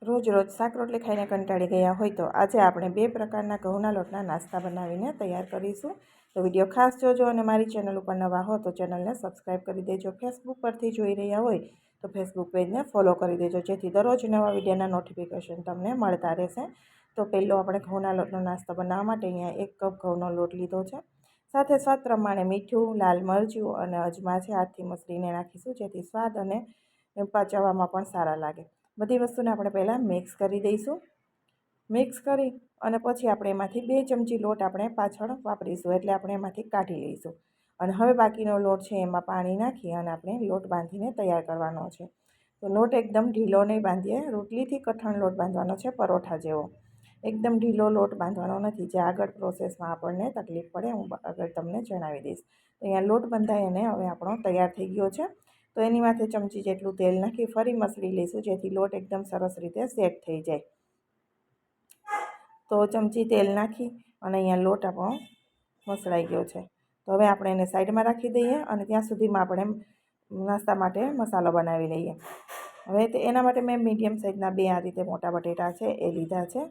રોજ રોજ શાક રોટલી ખાઈને કંટાળી ગયા હોય તો આજે આપણે 2 પ્રકારના ઘઉંના લોટના નાસ્તા બનાવીને તૈયાર કરીશું. તો વિડીયો ખાસ જોજો અને મારી ચેનલ ઉપર નવા હો તો ચેનલને સબસ્ક્રાઈબ કરી દેજો. ફેસબુક પરથી જોઈ રહ્યા હોય તો ફેસબુક પેજને ફોલો કરી દેજો, જેથી દરરોજ નવા વિડીયોના નોટિફિકેશન તમને મળતા રહેશે. તો પહેલો આપણે ઘઉંના લોટનો નાસ્તો બનાવવા માટે અહીંયા 1 કપ ઘઉંનો લોટ લીધો છે. સાથે સ્વાદ પ્રમાણે મીઠું, લાલ મરચું અને અજમા છે હાથથી મસળીને નાખીશું, જેથી સ્વાદ અને પચાવવામાં પણ સારા લાગે. બધી વસ્તુને આપણે પહેલાં મિક્સ કરી દઈશું. મિક્સ કરી અને પછી આપણે એમાંથી 2 ચમચી લોટ આપણે પાછળ વાપરીશું, એટલે આપણે એમાંથી કાઢી લઈશું. અને હવે બાકીનો લોટ છે એમાં પાણી નાખી અને આપણે લોટ બાંધીને તૈયાર કરવાનો છે. તો લોટ એકદમ ઢીલો નહીં બાંધીએ, રોટલીથી કઠણ લોટ બાંધવાનો છે, પરોઠા જેવો. એકદમ ઢીલો લોટ બાંધવાનો નથી, જે આગળ પ્રોસેસમાં આપણને તકલીફ પડે હું આગળ તમને જણાવી દઈશ. તો અહીંયા લોટ બંધાય અને હવે આપણો તૈયાર થઈ ગયો છે. તો એની માથે ચમચી જેટલું તેલ નાખી ફરી મસળી લઈશું, જેથી લોટ એકદમ સરસ રીતે સેટ થઈ જાય. તો ચમચી તેલ નાખી અને અહીંયા લોટ આપણો મસળાઈ ગયો છે. તો હવે આપણે એને સાઈડમાં રાખી દઈએ અને ત્યાં સુધીમાં આપણે નાસ્તા માટે મસાલો બનાવી લઈએ. હવે એના માટે મેં મીડિયમ સાઇઝના 2 આ રીતે મોટા બટેટા છે એ લીધા છે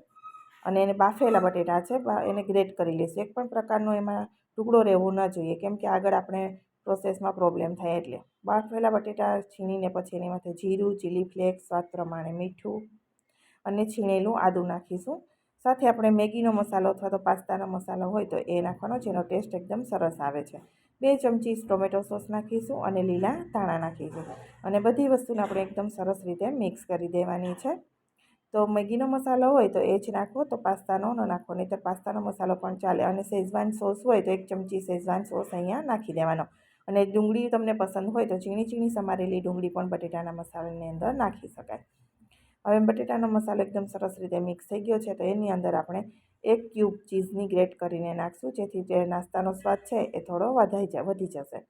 અને એને બાફેલા બટેટા છે, એને ગ્રેટ કરી લઈશું. એક પણ પ્રકારનો એમાં ટુકડો રહેવો ન જોઈએ, કેમ કે આગળ આપણે પ્રોસેસમાં પ્રોબ્લેમ થાય. એટલે બાફેલા બટેટા છીણીને પછી એની માથે જીરું, ચીલી ફ્લેક્સ, સ્વાદ પ્રમાણે મીઠું અને છીણેલું આદું નાખીશું. સાથે આપણે મેગીનો મસાલો અથવા તો પાસ્તાનો મસાલો હોય તો એ નાખવાનો, જેનો ટેસ્ટ એકદમ સરસ આવે છે. 2 ચમચી ટોમેટો સોસ નાખીશું અને લીલા ધાણા નાખીશું અને બધી વસ્તુને આપણે એકદમ સરસ રીતે મિક્સ કરી દેવાની છે. તો મેગીનો મસાલો હોય તો એ જ નાખવો, તો પાસ્તાનો ન નાખવો, નહીં તો પાસ્તાનો મસાલો પણ ચાલે. અને શેઝવાન સોસ હોય તો 1 ચમચી શેઝવાન સોસ અહીંયા નાખી દેવાનો. અને ડુંગળી તમને પસંદ હોય તો ઝીણી સમારેલી ડુંગળી પણ બટેટાના મસાલાની અંદર નાખી શકાય. હવે બટેટાનો મસાલો એકદમ સરસ રીતે મિક્સ થઈ ગયો છે. તો એની અંદર આપણે 1 ક્યુબ ચીઝની ગ્રેટ કરીને નાખશું, જેથી જે નાસ્તાનો સ્વાદ છે એ થોડો વધી જશે.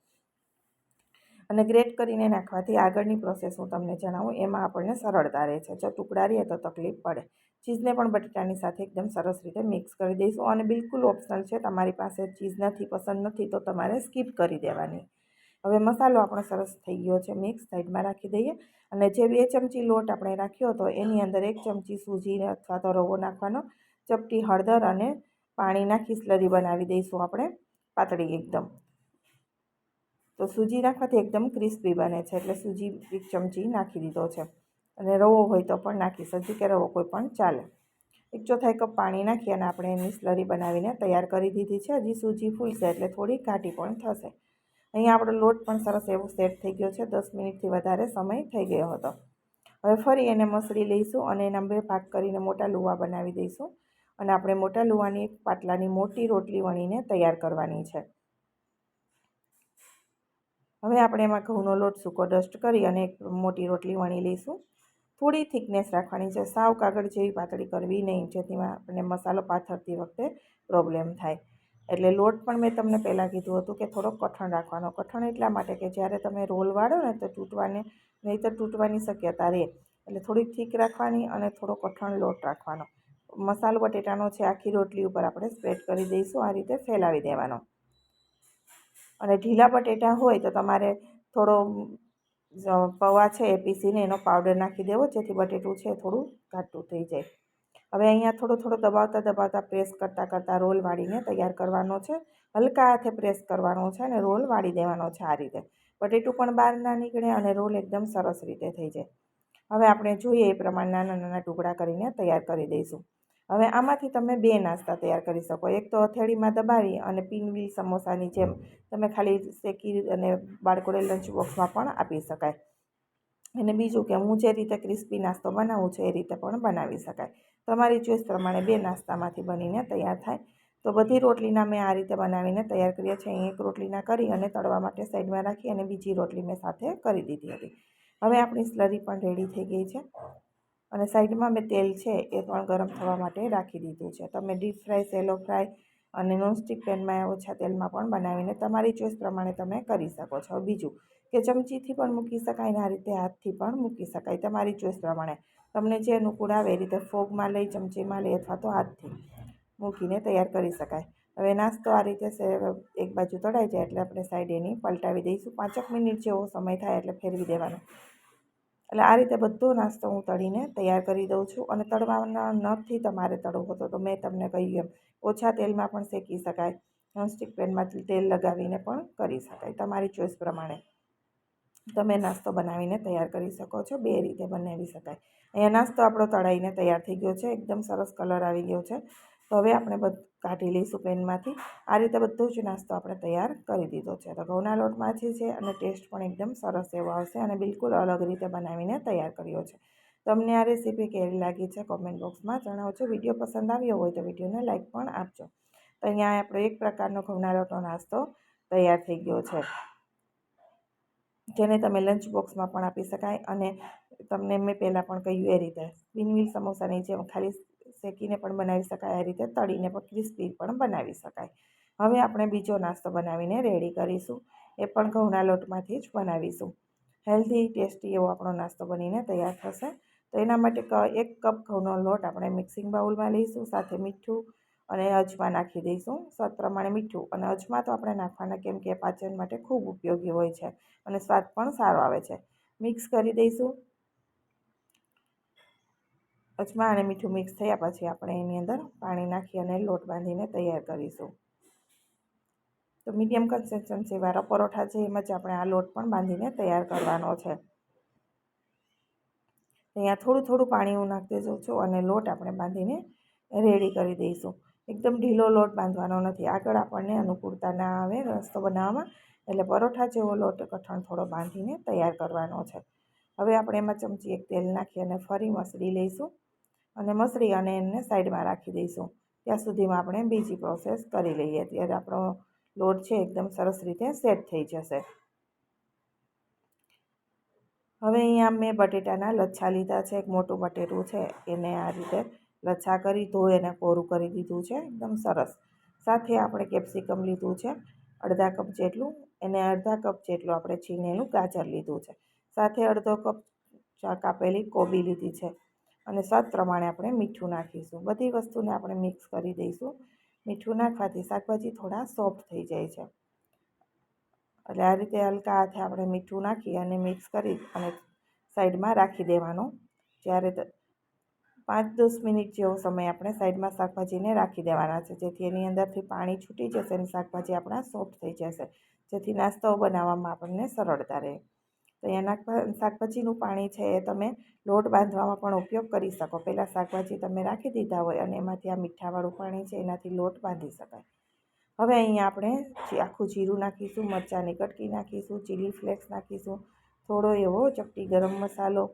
અને ગ્રેટ કરીને નાખવાથી આગળની પ્રોસેસ હું તમને જણાવું એમાં આપણને સરળતા રહે છે. જો ટુકડા રહે તો તકલીફ પડે. ચીઝને પણ બટેટાની સાથે એકદમ સરસ રીતે મિક્સ કરી દઈશું અને બિલકુલ ઓપ્શનલ છે, તમારી પાસે ચીઝ નથી, પસંદ નથી તો તમારે સ્કીપ કરી દેવાની. હવે મસાલો આપણો સરસ થઈ ગયો છે મિક્સ, સાઈડમાં રાખી દઈએ. અને જે 2 ચમચી લોટ આપણે રાખ્યો હતો એની અંદર 1 ચમચી સૂજી અથવા તો રવો નાખવાનો, ચપટી હળદર અને પાણી નાખી સ્લરી બનાવી દઈશું આપણે પાતળી એકદમ. તો સૂજી નાખવાથી એકદમ ક્રિસ્પી બને છે, એટલે સૂજી 1 ચમચી નાખી દીધો છે. અને રવો હોય તો પણ નાખી સૂજી કે રવો કોઈ પણ ચાલે. 1/4 કપ પાણી નાખી અને આપણે એની સ્લરી બનાવીને તૈયાર કરી દીધી છે. હજી સૂજી ફૂલશે એટલે થોડી ઘાટી પણ થશે. અહીંયા આપણો લોટ પણ સરસ એવો સેટ થઈ ગયો છે. 10 મિનિટથી વધારે સમય થઈ ગયો હતો. હવે ફરી એને મસળી લઈશું અને એના 2 ભાગ કરીને મોટા લુવા બનાવી દઈશું અને આપણે મોટા લુવાની પાટલાની મોટી રોટલી વણીને તૈયાર કરવાની છે. હવે આપણે એમાં ઘઉંનો લોટ સૂકો ડસ્ટ કરી અને એક મોટી રોટલી વણી લઈશું. થોડી થિકનેસ રાખવાની છે, સાવ કાગળ જેવી પાતળી કરવી નહીં, જેથી આપણને મસાલો પાથરતી વખતે પ્રોબ્લેમ થાય. એટલે લોટ પણ મેં તમને પહેલાં કીધું હતું કે થોડો કઠણ રાખવાનો. કઠણ એટલા માટે કે જ્યારે તમે રોલ વાળો ને તો તૂટવાની શક્યતા રહે. એટલે થોડી થીક રાખવાની અને થોડો કઠણ લોટ રાખવાનો. મસાલો બટેટાનો છે આખી રોટલી ઉપર આપણે સ્પ્રેડ કરી દઈશું, આ રીતે ફેલાવી દેવાનો. અને ઢીલા બટેટા હોય તો તમારે થોડો પૌવા છે એ પીસીને એનો પાવડર નાખી દેવો, જેથી બટેટું છે થોડું ઘાટું થઈ જાય. હવે અહીંયા થોડો દબાવતા પ્રેસ કરતાં રોલ વાળીને તૈયાર કરવાનો છે. હલકા હાથે પ્રેસ કરવાનો છે અને રોલ વાળી દેવાનો છે. આ રીતે બટેટું પણ બહાર ના નીકળે અને રોલ એકદમ સરસ રીતે થઈ જાય. હવે આપણે જોઈએ એ પ્રમાણે નાના ટુકડા કરીને તૈયાર કરી દઈશું. હવે આમાંથી તમે 2 નાસ્તા તૈયાર કરી શકો. એક તો હથેળીમાં દબાવી અને પિનવ્હીલ સમોસાની જેમ તમે ખાલી શેકી અને બાળકોને લંચ બોક્સમાં પણ આપી શકાય. અને બીજું કે હું જે રીતે ક્રિસ્પી નાસ્તો બનાવું છું એ રીતે પણ બનાવી શકાય. તમારી ચોઈસ પ્રમાણે 2 નાસ્તામાંથી બનીને તૈયાર થાય. તો બધી રોટલીના મેં આ રીતે બનાવીને તૈયાર કર્યા છે. અહીં 1 રોટલીના કરી અને તળવા માટે સાઈડમાં રાખી અને બીજી રોટલી મેં સાથે કરી દીધી હતી. હવે આપણી સ્લરી પણ રેડી થઈ ગઈ છે અને સાઈડમાં મેં તેલ છે એ પણ ગરમ થવા માટે રાખી દીધું છે. તમે ડીપ ફ્રાય, સેલો ફ્રાય અને નોનસ્ટિક પેનમાં ઓછા તેલમાં પણ બનાવીને તમારી ચોઈસ પ્રમાણે તમે કરી શકો છો. બીજું કે ચમચીથી પણ મૂકી શકાય અને આ રીતે હાથથી પણ મૂકી શકાય, તમારી ચોઈસ પ્રમાણે. તમને જે અનુકૂળ આવે એ રીતે ફોગમાં લઈ, ચમચીમાં લઈ અથવા તો હાથથી મૂકીને તૈયાર કરી શકાય. હવે નાસ્તો આ રીતે એક બાજુ તળાઈ જાય એટલે આપણે સાઈડ એની પલટાવી દઈશું. 5 મિનિટ જેવો સમય થાય એટલે ફેરવી દેવાનો. એટલે આ રીતે બધો નાસ્તો હું તળીને તૈયાર કરી દઉં છું. અને તળવાના નથી તમારે તળવો તો મેં તમને કહ્યું એમ ઓછા તેલમાં પણ શેકી શકાય, નોનસ્ટિક પેનમાં તેલ લગાવીને પણ કરી શકાય. તમારી ચોઈસ પ્રમાણે તમે નાસ્તો બનાવીને તૈયાર કરી શકો છો. બે રીતે બનાવી શકાય. અહીંયા નાસ્તો આપણો તળાઈને તૈયાર થઈ ગયો છે. એકદમ સરસ કલર આવી ગયો છે. તો હવે આપણે બધું કાઢી લઈશું પેનમાંથી. આ રીતે બધો જ નાસ્તો આપણે તૈયાર કરી દીધો છે. તો ઘઉંના લોટમાંથી છે અને ટેસ્ટ પણ એકદમ સરસ એવો આવશે અને બિલકુલ અલગ રીતે બનાવીને તૈયાર કર્યો છે. તમને આ રેસીપી કેવી લાગી છે કોમેન્ટ બોક્સમાં જણાવજો. વિડીયો પસંદ આવ્યો હોય તો વિડીયોને લાઇક પણ આપજો. તો અહીંયા આપણો એક પ્રકારનો ઘઉંના લોટનો નાસ્તો તૈયાર થઈ ગયો છે, જેને તમે લંચ બોક્સમાં પણ આપી શકાય. અને તમને મેં પહેલાં પણ કહ્યું એ રીતે સ્પિનવીલ સમોસાની જેમ ખાલી શેકીને પણ બનાવી શકાય, આ રીતે તળીને પણ ક્રિસ્પી પણ બનાવી શકાય. હવે આપણે બીજો નાસ્તો બનાવીને રેડી કરીશું. એ પણ ઘઉંના લોટમાંથી જ બનાવીશું. હેલ્ધી ટેસ્ટી એવો આપણો નાસ્તો બનીને તૈયાર થશે. તો એના માટે 1 કપ ઘઉંનો લોટ આપણે મિક્સિંગ બાઉલમાં લઈશું. સાથે મીઠું અને અજમા નાખી દઈશું. સ્વાદ પ્રમાણે મીઠું અને અજમા તો આપણે નાખવાના, કેમ કે પાચન માટે ખૂબ ઉપયોગી હોય છે અને સ્વાદ પણ સારો આવે છે. મિક્સ કરી દઈશું. અજમા અને મીઠું મિક્સ થયા પછી આપણે એની અંદર પાણી નાખી અને લોટ બાંધીને તૈયાર કરીશું. તો મીડિયમ કન્સિસ્ટન્સીવાળા પરોઠા છે એમ જ આપણે આ લોટ પણ બાંધીને તૈયાર કરવાનો છે. અહીંયા થોડું થોડું પાણી હું નાખતી જાઉં છું અને લોટ આપણે બાંધીને રેડી કરી દઈશું. એકદમ ઢીલો લોટ બાંધવાનો નથી, આગળ આપણને અનુકૂળતા ના આવે રસ્તો બનાવવામાં. એટલે પરોઠા જેવો લોટ કઠણ થોડો બાંધીને તૈયાર કરવાનો છે. હવે આપણે એમાં ચમચી 1 તેલ નાખી અને ફરી મસળી લઈશું અને મસળી અને એને સાઈડમાં રાખી દઈશું. ત્યાં સુધીમાં આપણે બીજી પ્રોસેસ કરી લઈએ. ત્યારે આપણો લોટ છે એકદમ સરસ રીતે સેટ થઈ જશે. હવે અહીંયા મેં બટેટાના લચ્છા લીધા છે. એક મોટું બટેટું છે એને આ રીતે લચ્છા કરી ધોઈ એને કોરું કરી દીધું છે એકદમ સરસ. સાથે આપણે કેપ્સિકમ લીધું છે અડધા કપ જેટલું. એને અડધા કપ જેટલું આપણે છીનેલું ગાજર લીધું છે. સાથે અડધો કપ કાપેલી કોબી લીધી છે અને સ્વાદ પ્રમાણે આપણે મીઠું નાખીશું. બધી વસ્તુને આપણે મિક્સ કરી દઈશું. મીઠું નાખવાથી શાકભાજી થોડા સોફ્ટ થઈ જાય છે. એટલે આ રીતે હલકા હાથે આપણે મીઠું નાખી અને મિક્સ કરી અને સાઈડમાં રાખી દેવાનું. જ્યારે 5-10 મિનિટ જેવો સમય આપણે સાઈડમાં શાકભાજીને રાખી દેવાના છે, જેથી એની અંદરથી પાણી છૂટી જશે અને શાકભાજી આપણા સોફ્ટ થઈ જશે, જેથી નાસ્તો બનાવવામાં આપણને સરળતા રહે. તો અહીંયા શાકભાજીનું પાણી છે એ તમે લોટ બાંધવામાં પણ ઉપયોગ કરી શકો. પહેલાં શાકભાજી તમે રાખી દીધા હોય અને એમાંથી આ મીઠાવાળું પાણી છે એનાથી લોટ બાંધી શકાય. હવે અહીંયા આપણે આખું જીરું નાખીશું, મરચાંની કટકી નાખીશું, ચીલી ફ્લેક્સ નાખીશું, થોડો એવો ચપટી ગરમ મસાલો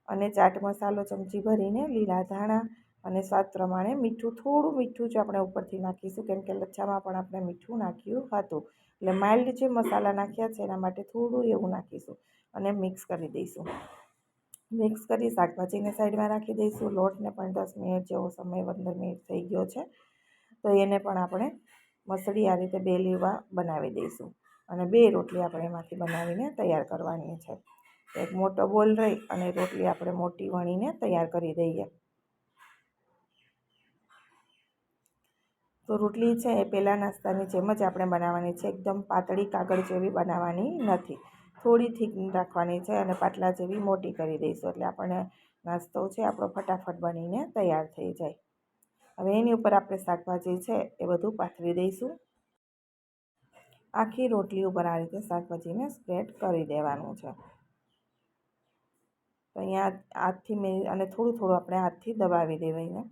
અને ચાટ મસાલો ચમચી ભરીને, લીલા ધાણા અને સ્વાદ પ્રમાણે મીઠું. થોડું મીઠું જ આપણે ઉપરથી નાખીશું, કેમ કે લચ્છામાં પણ આપણે મીઠું નાખ્યું હતું. એટલે માઇલ્ડ જે મસાલા નાખ્યા છે એના માટે થોડું એવું નાખીશું અને મિક્સ કરી દઈશું. મિક્સ કરી શાકભાજીને સાઈડમાં રાખી દઈશું. લોટને પણ 10 મિનિટ જેવો સમય 15 મિનિટ થઈ ગયો છે. તો એને પણ આપણે મસળી આ રીતે 2 લીવા બનાવી દઈશું અને 2 રોટલી આપણે એમાંથી બનાવીને તૈયાર કરવાની છે. એક મોટો બોલ રહી અને રોટલી આપણે મોટી વણીને તૈયાર કરી દઈએ. તો રોટલી છે એ પહેલાં નાસ્તાની જેમ જ આપણે બનાવવાની છે. એકદમ પાતળી કાગળ જેવી બનાવવાની નથી, થોડી થીક રાખવાની છે અને પાટલા જેવી મોટી કરી દઈશું. એટલે આપણને નાસ્તો છે આપણો ફટાફટ બનીને તૈયાર થઈ જાય. હવે એની ઉપર આપણે શાકભાજી છે એ બધું પાથરી દઈશું. આખી રોટલી ઉપર આ રીતે શાકભાજીને સ્પ્રેડ કરી દેવાનું છે. તો અહીંયા હાથથી મેં અને થોડું આપણે હાથથી દબાવી દેવાઈને,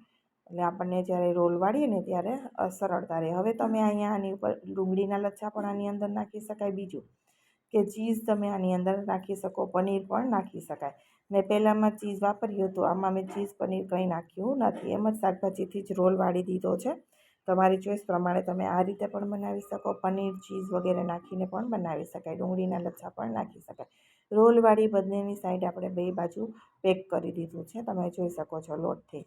એટલે આપણને જ્યારે રોલ વાળીએ ને ત્યારે સરળતા રહે. હવે તમે અહીંયા આની ઉપર ડુંગળીના લચ્છા પણ આની અંદર નાખી શકાય. બીજું કે ચીઝ તમે આની અંદર નાખી શકો, પનીર પણ નાખી શકાય. મેં પહેલાંમાં ચીઝ વાપર્યું હતું, આમાં મેં ચીઝ પનીર કંઈ નાખ્યું નથી. એમ જ શાકભાજીથી જ રોલ વાળી દીધો છે. તમારી ચોઈસ પ્રમાણે તમે આ રીતે પણ બનાવી શકો. પનીર, ચીઝ વગેરે નાખીને પણ બનાવી શકાય. ડુંગળીના લચ્છા પણ નાખી શકાય. રોલ વાળી બંનેની સાઈડ આપણે 2 બાજુ પેક કરી દીધું છે, તમે જોઈ શકો છો લોટથી.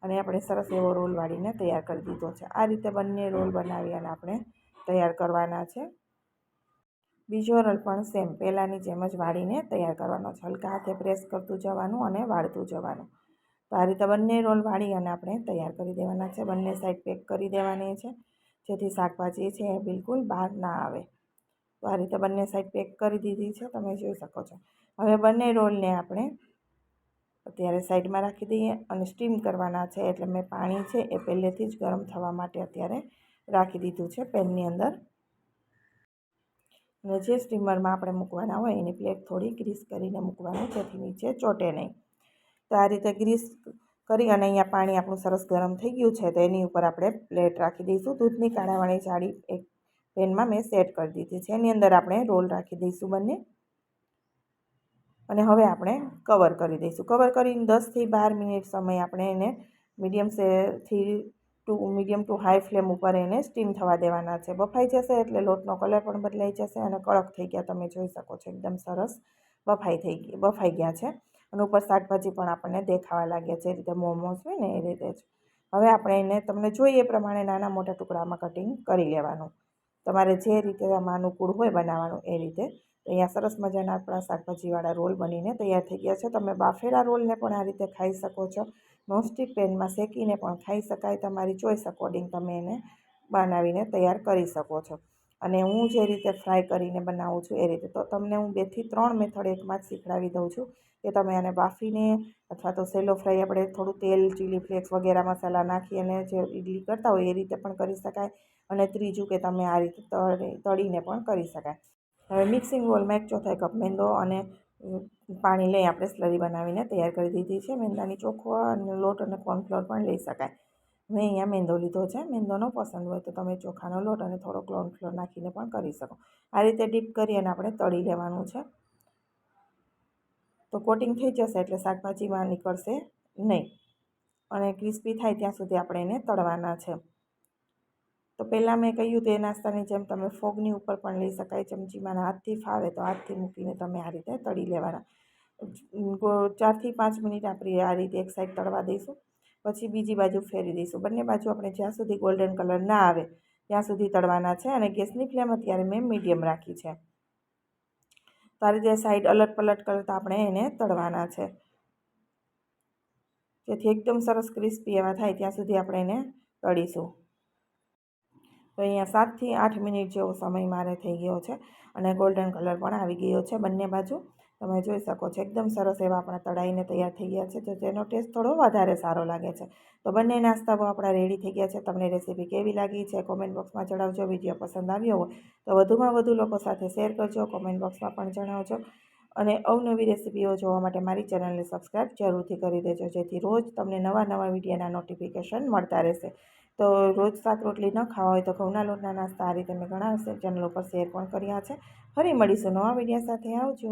અને આપણે સરસ એવો રોલ વાળીને તૈયાર કરી દીધો છે. આ રીતે બંને રોલ બનાવી અને આપણે તૈયાર કરવાના છે. બીજો રોલ પણ સેમ પહેલાંની જેમ જ વાળીને તૈયાર કરવાનો છે. હલકા હાથે પ્રેસ કરતું જવાનું અને વાળતું જવાનું. તો આ રીતે બંને રોલ વાળી અને આપણે તૈયાર કરી દેવાના છે. બંને સાઈડ પેક કરી દેવાની છે, જેથી શાકભાજી છે એ બિલકુલ બહાર ના આવે. તો આ રીતે બંને સાઈડ પેક કરી દીધી છે, તમે જોઈ શકો છો. હવે બંને રોલને આપણે અત્યારે સાઈડમાં રાખી દઈએ અને સ્ટીમ કરવાના છે. એટલે મેં પાણી છે એ પહેલેથી જ ગરમ થવા માટે અત્યારે રાખી દીધું છે પેનની અંદર. અને જે સ્ટીમરમાં આપણે મૂકવાના હોય એની પ્લેટ થોડી ગ્રીસ કરીને મૂકવાની, જેથી નીચે ચોટે નહીં. તો આ રીતે ગ્રીસ કરી અને અહીંયા પાણી આપણું સરસ ગરમ થઈ ગયું છે, તો એની ઉપર આપણે પ્લેટ રાખી દઈશું. દૂધની કાઢાવાળી જાડી એક પેનમાં મેં સેટ કરી દીધી છે. એની અંદર આપણે રોલ રાખી દઈશું બંને, અને હવે આપણે કવર કરી દઈશું. કવર કરીને 10થી 12 મિનિટ સમય આપણે એને મીડિયમ ટુ હાઈ ફ્લેમ ઉપર એને સ્ટીમ થવા દેવાના છે. બફાઈ જશે એટલે લોટનો કલર પણ બદલાઈ જશે અને કડક થઈ ગયા, તમે જોઈ શકો છો. એકદમ સરસ બફાઈ ગયા છે. અને ઉપર શાકભાજી પણ આપણને દેખાવા લાગ્યા છે, જે રીતે મોમોસ હોય ને એ રીતે જ. હવે આપણે એને તમને જોઈએ એ પ્રમાણે નાના મોટા ટુકડામાં કટિંગ કરી લેવાનું. તમારે જે રીતે આમાં અનુકૂળ હોય બનાવવાનું એ રીતે. અહીંયા સરસ મજાના આપણા શાકભાજીવાળા રોલ બનીને તૈયાર થઈ ગયા છે. તમે બાફેલા રોલને પણ આ રીતે ખાઈ શકો છો. નોનસ્ટિક પેનમાં શેકીને પણ ખાઈ શકાય. તમારી ચોઈસ અકોર્ડિંગ તમે એને બનાવીને તૈયાર કરી શકો છો. અને હું જે રીતે ફ્રાય કરીને બનાવું છું એ રીતે. તો તમને હું 2 થી 3 મેથડ એકમાં જ શીખવાડી દઉં છું, કે તમે આને બાફીને અથવા તો સેલો ફ્રાય આપણે થોડું તેલ, ચીલી ફ્લેક્સ વગેરે મસાલા નાખી અને જે ઇડલી કરતા હોય એ રીતે પણ કરી શકાય. અને ત્રીજું કે તમે આ રીતે તળીને પણ કરી શકાય. હવે મિક્સિંગ બોલમાં 1/4 કપ મેંદો અને પાણી લઈ આપણે સ્લરી બનાવીને તૈયાર કરી દીધી છે. મેંદાની ચોખ્ખો અને લોટ અને કોર્નફ્લોર પણ લઈ શકાય. મેં અહીંયા મેંદો લીધો છે. મેંદો ન પસંદ હોય તો તમે ચોખાનો લોટ અને થોડો કોર્નફ્લોર નાખીને પણ કરી શકો. આ રીતે ડીપ કરી અને આપણે તળી લેવાનું છે. તો કોટિંગ થઈ જશે એટલે શાકભાજીમાં નીકળશે નહીં, અને ક્રિસ્પી થાય ત્યાં સુધી આપણે એને તળવાના છે. તો પહેલાં મેં કહ્યું તે નાસ્તાની જેમ તમે ફોગની ઉપર પણ લઈ શકાય. ચમચીમાં હાથથી ફાવે તો હાથથી મૂકીને તમે આ રીતે તળી લેવાના. 4 થી 5 મિનિટ આપણે આ રીતે એક સાઈડ તળવા દઈશું, પછી બીજી બાજુ ફેરવી દઈશું. બંને બાજુ આપણે જ્યાં સુધી ગોલ્ડન કલર ના આવે ત્યાં સુધી તળવાના છે. અને ગેસની ફ્લેમ અત્યારે મેં મીડિયમ રાખી છે. તો આ રીતે સાઈડ અલટ પલટ કરતાં આપણે એને તળવાના છે, જેથી એકદમ સરસ ક્રિસ્પી એવા થાય ત્યાં સુધી આપણે એને તળીશું. તો અહીંયા 7 થી 8 મિનિટ જેવો સમય મારે થઈ ગયો છે, અને ગોલ્ડન કલર પણ આવી ગયો છે બંને બાજુ. તમે જોઈ શકો છો એકદમ સરસ એવા આપણા તળાઈને તૈયાર થઈ ગયા છે, તો તેનો ટેસ્ટ થોડો વધારે સારો લાગે છે. તો બંને નાસ્તાઓ આપણા રેડી થઈ ગયા છે. તમને રેસીપી કેવી લાગી છે કોમેન્ટ બોક્સમાં જણાવજો. વિડીયો પસંદ આવ્યો હોય તો વધુમાં વધુ લોકો સાથે શેર કરજો, કોમેન્ટ બોક્સમાં પણ જણાવજો. અને અવનવી રેસીપીઓ જોવા માટે મારી ચેનલને સબસ્ક્રાઈબ જરૂરથી કરી દેજો, જેથી રોજ તમને નવા વિડીયોના નોટિફિકેશન મળતા રહેશે. તો રોજ શાક રોટલી ન ખાવા હોય તો ઘઉંના લોટના નાસ્તા આ રીતે મેં ઘણા ચેનલ ઉપર શેર પણ કર્યા છે. ફરી મળીશું નવા વિડીયો સાથે. આવજો.